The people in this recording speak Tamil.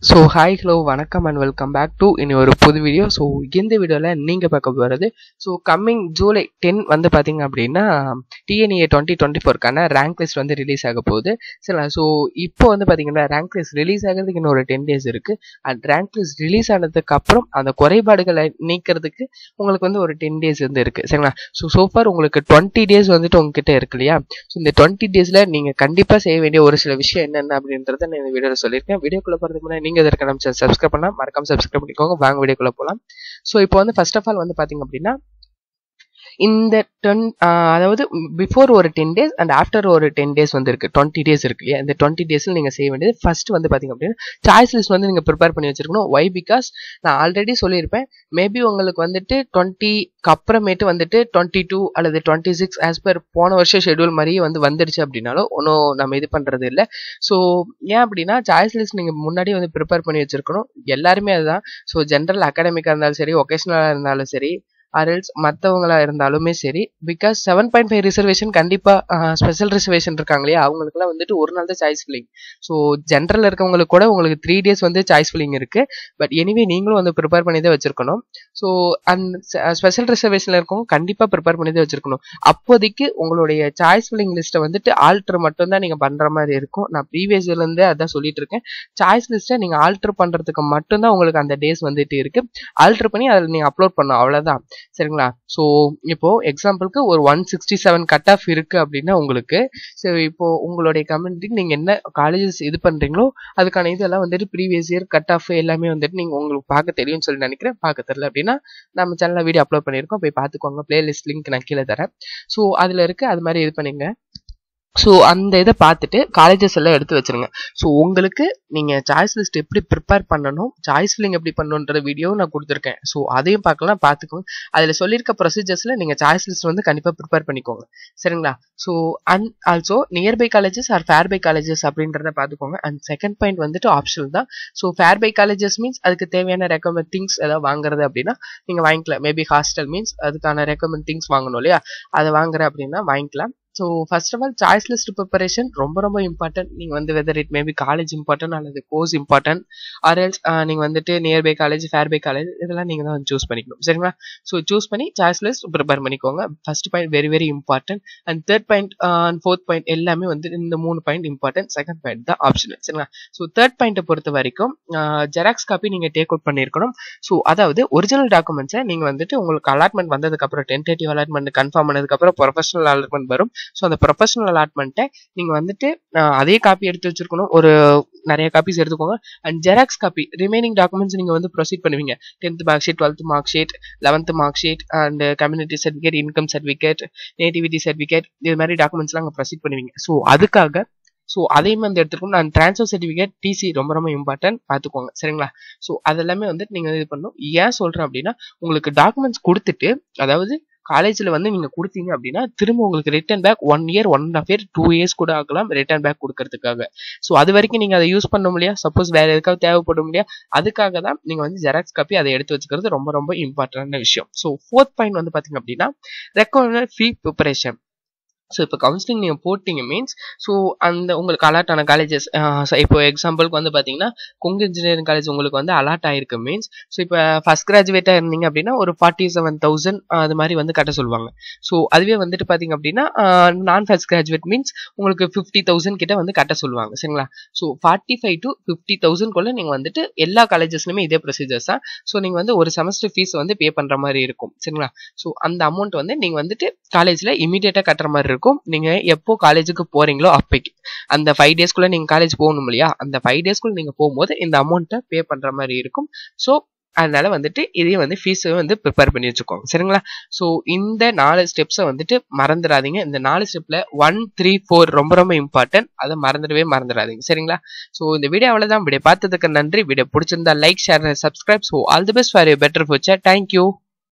ஸோ ஹாய் ஹலோ வணக்கம் அண்ட் வெல்கம் பேக் டு இனி ஒரு புது வீடியோ. ஸோ இந்த வீடியோவில் நீங்கள் பார்க்க போகிறது கம்மிங் ஜூலை 10 வந்து பார்த்தீங்க அப்படின்னா TNEA 2024க்கான ரேங்க் லிஸ்ட் வந்து ரிலீஸ் ஆக போகுது. சரிங்களா? ஸோ இப்போ வந்து பார்த்தீங்கன்னா ரேங்க் லிஸ்ட் ரிலீஸ் ஆகிறதுக்கு இன்னும் ஒரு 10 days இருக்குது. அண்ட் ரேங்க் லிஸ்ட் ரிலீஸ் ஆனதுக்கு அப்புறம் அந்த குறைபாடுகளை நீக்கிறதுக்கு உங்களுக்கு வந்து ஒரு 10 days வந்து இருக்குது. சரிங்களா? சோஃபார் உங்களுக்கு 20 days வந்துட்டு உங்ககிட்ட இருக்கு இல்லையா? ஸோ இந்த 20 daysல நீங்கள் கண்டிப்பாக செய்ய வேண்டிய ஒரு சில விஷயம் என்னென்ன அப்படின்றத நான் இந்த வீடியோவில் சொல்லியிருக்கேன். வீடியோக்குள்ளே போகிறதுக்கு முன்னாடி நீங்கள் இதற்கு நம்ம சேனல் சப்ஸ்கிரைப் பண்ணால் மறக்காம சப்ஸ்கிரைப் பண்ணிக்கோங்க. வாங்க வீடியோக்குள்ளே போகலாம். ஸோ இப்போ வந்து ஃபர்ஸ்ட் ஆஃப் ஆல் வந்து பார்த்தீங்க அப்படின்னா இந்த அதாவது பிஃபோர் ஒரு 10 days அண்ட் ஆஃப்டர் ஒரு 10 days வந்து இருக்கு, 20 days இருக்கு. இந்த 20 daysல நீங்க செய்ய வேண்டியது ஃபர்ஸ்ட் வந்து பாத்தீங்க அப்படின்னா சாய்ஸ் லிஸ்ட் வந்து நீங்க ப்ரிப்பேர் பண்ணி வச்சிருக்கணும். வை பிகாஸ் நான் ஆல்ரெடி சொல்லியிருப்பேன், மேபி உங்களுக்கு வந்துட்டு 20க்கு அப்புறமேட்டு வந்துட்டு 22 அல்லது 26 ஆஸ் பர் போன வருஷம் ஷெட்யூல் மாதிரியே வந்து வந்துடுச்சு அப்படின்னாலும் ஒன்றும் நம்ம இது பண்றது இல்லை. ஸோ ஏன் அப்படின்னா சாய்ஸ் லிஸ்ட் நீங்க முன்னாடி வந்து ப்ரிப்பேர் பண்ணி வச்சிருக்கணும். எல்லாருமே அதுதான். ஸோ ஜென்ரல் அகாடமிக்கா இருந்தாலும் சரி, ஒகேஷனலா இருந்தாலும் சரி, ஆர்எல்ஸ் மற்றவங்களா இருந்தாலுமே சரி, பிகாஸ் 7.5 ரிசர்வேஷன் கண்டிப்பா ஸ்பெஷல் ரிசர்வேஷன் இருக்காங்க இல்லையா, அவங்களுக்குலாம் வந்துட்டு ஒரு நாள் தான் சாய்ஸ் ஃபில்லிங். ஸோ ஜென்ரல் இருக்கவங்களுக்கு கூட உங்களுக்கு 3 days வந்து சாய்ஸ் ஃபில்லிங் இருக்கு. பட் எனிவே நீங்களும் வந்து ப்ரிப்பேர் பண்ணி தான் வச்சிருக்கணும். ஸோ அந்த ஸ்பெஷல் ரிசர்வேஷன்ல இருக்கவங்க கண்டிப்பா ப்ரிப்பேர் பண்ணி தான் வச்சிருக்கணும். அப்போதைக்கு உங்களுடைய சாய்ஸ் ஃபில்லிங் லிஸ்ட்டை வந்துட்டு ஆல்டர் மட்டும் தான் நீங்க பண்ற மாதிரி இருக்கும். நான் ப்ரீவியஸ் இயர்ல இருந்தே அதான் சொல்லிட்டு இருக்கேன். சாய்ஸ் லிஸ்ட்டை நீங்க ஆல்டர் பண்றதுக்கு மட்டும்தான் உங்களுக்கு அந்த டேஸ் வந்துட்டு இருக்கு. ஆல்டர் பண்ணி அதில் நீங்க அப்லோட் பண்ணணும், அவ்வளவுதான். சரிங்களா? ஸோ இப்போ எக்ஸாம்பிளுக்கு ஒரு 167 கட் ஆஃப் இருக்கு அப்படின்னா உங்களுக்கு, ஸோ இப்போ உங்களுடைய கம்யூனிட்டிக்கு நீங்க என்ன காலேஜஸ் இது பண்றீங்களோ அதுக்கான இதெல்லாம் வந்துட்டு ப்ரீவியஸ் இயர் கட் ஆஃப் எல்லாமே வந்துட்டு நீங்க உங்களுக்கு பார்க்க தெரியும்னு சொல்லி நினைக்கிறேன். பார்க்க தெரியல அப்படின்னா நம்ம சேனல்ல வீடியோ அப்லோட் பண்ணியிருக்கோம், போய் பார்த்துக்கோங்க. பிளேலிஸ்ட் லிங்க் நான் கீழே தரேன். ஸோ அதுல இருக்கு, அது மாதிரி இது பண்ணிங்க. ஸோ அந்த இதை பார்த்துட்டு காலேஜஸ் எல்லாம் எடுத்து வச்சிருங்க. ஸோ உங்களுக்கு நீங்கள் சாய்ஸ் லிஸ்ட் எப்படி ப்ரிப்பேர் பண்ணணும், சாய்ஸ் ஃபில்லிங் எப்படி பண்ணணுன்ற வீடியோ நான் கொடுத்துருக்கேன். ஸோ அதையும் பார்க்கலாம், பார்த்துக்கோங்க. அதில் சொல்லியிருக்க ப்ரொசீஜர்ஸில் நீங்கள் சாய்ஸ் லிஸ்ட் வந்து கண்டிப்பாக ப்ரிப்பேர் பண்ணிக்கோங்க. சரிங்களா? So and also nearby colleges or far by colleges அப்படின்றத பார்த்துக்கோங்க. அண்ட் செகண்ட் பாயிண்ட் வந்துட்டு ஆப்ஷனல் தான். So far by colleges means அதுக்கு தேவையான ரெக்கமெண்ட் திங்ஸ் ஏதாவது வாங்குறது அப்படின்னா நீங்கள் வாங்கிக்கலாம். மேபி ஹாஸ்டல் மீன்ஸ் அதுக்கான ரெக்கமெண்ட் திங்ஸ் வாங்கணும் இல்லையா, அதை வாங்குற அப்படின்னா வாங்கிக்கலாம். So first of all choice list preparation ரொம்ப ரொம்ப இம்பார்ட்டன்ட். நீங்கள் வந்து whether it maybe college important அல்லது கோர்ஸ் இம்பார்ட்டன்ட் ஆர் எல்ஸ் நீங்கள் வந்துட்டு nearby college, far by college இதெல்லாம் நீங்கள் தான் சூஸ் பண்ணிக்கணும். சரிங்களா? ஸோ சூஸ் பண்ணி சாய்ஸ் லிஸ்ட் ப்ரிப்பேர் பண்ணிக்கோங்க. First point very very important. And third point and fourth point எல்லாமே வந்து இந்த 3 பாயிண்ட் இம்பார்ட்டன்ட். செகண்ட் பாயிண்ட் தான் ஆப்ஷனல். சரிங்களா? ஸோ தேர்ட் பாயிண்ட்டை பொறுத்த வரைக்கும் ஜெராக்ஸ் காப்பி நீங்கள் டேக் அவுட் பண்ணியிருக்கணும். ஸோ அதாவது ஒரிஜினல் டாக்குமெண்ட்ஸை நீங்கள் வந்துட்டு உங்களுக்கு அலாட்மெண்ட் வந்ததுக்கப்புறம் டென்டேட்டிவ் அலாட்மெண்ட் கன்ஃபார்ம் பண்ணதுக்கப்புறம் ப்ரொஃபஷனல் அலாட்மெண்ட் வரும். ஸோ அந்த ப்ரொஃபஷனல் அலாட்மெண்ட்டை நீங்கள் வந்துட்டு அதே காப்பி எடுத்து வச்சிருக்கணும். ஒரு நிறைய காப்பீஸ் எடுத்துக்கோங்க. And Xerox copy remaining documents நீங்கள் வந்து ப்ரொசீட் பண்ணுவீங்க. 10th mark sheet, 12th mark sheet, 11th mark sheet and community certificate, income certificate, nativity certificate, இது மாதிரி டாக்குமெண்ட்ஸ்லாம் அங்கே ப்ரொசீட் பண்ணுவீங்க. ஸோ அதுக்காக அதையும் வந்து எடுத்துக்கணும். நான் ட்ரான்ஸ்ஃபர் சர்டிஃபிகேட், டிசி ரொம்ப ரொம்ப இம்பார்ட்டன்ட், பார்த்துக்கோங்க. சரிங்களா? ஸோ அதெல்லாமே வந்துட்டு நீங்கள் இது பண்ணணும். ஏன் சொல்கிறேன் அப்படின்னா உங்களுக்கு டாக்குமெண்ட்ஸ் கொடுத்துட்டு, அதாவது காலேஜில் வந்து நீங்கள் கொடுத்தீங்க அப்படின்னா திரும்ப உங்களுக்கு return back 1 year, 1.5 year, 2 years கூட ஆகலாம் ரிட்டர்ன் பேக் கொடுக்கறதுக்காக. ஸோ அது வரைக்கும் நீங்கள் அதை யூஸ் பண்ண முடியாது. சப்போஸ் வேற எதுக்காக தேவைப்படும் இல்லையா, அதுக்காக தான் நீங்கள் வந்து ஜெராக்ஸ் காப்பி அதை எடுத்து வச்சுக்கிறது ரொம்ப ரொம்ப இம்பார்ட்டன்டான விஷயம். ஸோ ஃபோர்த் பாயிண்ட் வந்து பார்த்தீங்க அப்படின்னா ரெக்கமெண்டட் ஃபீ ப்ரிப்பரேஷன். ஸோ இப்போ கவுன்சிலிங் நீங்கள் போட்டிங்க மீன்ஸ், ஸோ அந்த உங்களுக்கு அலாட் ஆன காலேஜஸ், இப்போ எக்ஸாம்பிளுக்கு வந்து பார்த்தீங்கன்னா கொங்கு இன்ஜினியரிங் காலேஜ் உங்களுக்கு வந்து அலாட் ஆயிருக்கு மீன்ஸ், ஸோ இப்போ ஃபர்ஸ்ட் கிராஜுவேட்டாக இருந்தீங்க அப்படின்னா ஒரு 47,000 அது மாதிரி வந்து கட்ட சொல்லுவாங்க. ஸோ அதுவே வந்துட்டு பார்த்தீங்க அப்படின்னா நான் ஃபர்ஸ்ட் கிராஜுவேட் மீன்ஸ் உங்களுக்கு 50,000 கிட்ட வந்து கட்ட சொல்லுவாங்க. சரிங்களா? ஸோ 45 to 50,000 நீங்கள் வந்துட்டு எல்லா காலேஜஸ்லையுமே இதே ப்ரொசீஜர்ஸ் தான். ஸோ நீங்கள் வந்து ஒரு செமஸ்டர் ஃபீஸ் வந்து பே பண்ணுற மாதிரி இருக்கும். சரிங்களா? ஸோ அந்த அமௌண்ட் வந்து நீங்கள் வந்துட்டு காலேஜில் இமீடியட்டாக கட்டுற மாதிரி இருக்கும். நீங்க எப்போ காலேஜுக்கு போறீங்களோ அப்பைக்கு அந்த 5 daysக்குள்ள நீங்க காலேஜ் போகணும் இல்லையா, அந்த 5 daysக்குள்ள நீங்க போகும்போது இந்த அமௌண்ட்டை பே பண்ற மாதிரி இருக்கும். ஸோ அதனால வந்துட்டு இதையும் வந்து ஃபீஸ் வந்து ப்ரிப்பேர் பண்ணி வச்சுக்கோங்க. சரிங்களா? ஸோ இந்த 4 ஸ்டெப்ஸை வந்துட்டு மறந்துடாதீங்க. இந்த 4 ஸ்டெப்ல 1, 3, 4 ரொம்ப ரொம்ப இம்பார்ட்டன்ட். அதை மறந்துடாதீங்க. சரிங்களா? ஸோ இந்த வீடியோ அவ்வளவுதான். வீடியோ பார்த்ததுக்கு நன்றி. வீடியோ பிடிச்சிருந்தா like, share, subscribe. So all the best for your better future. Thank you.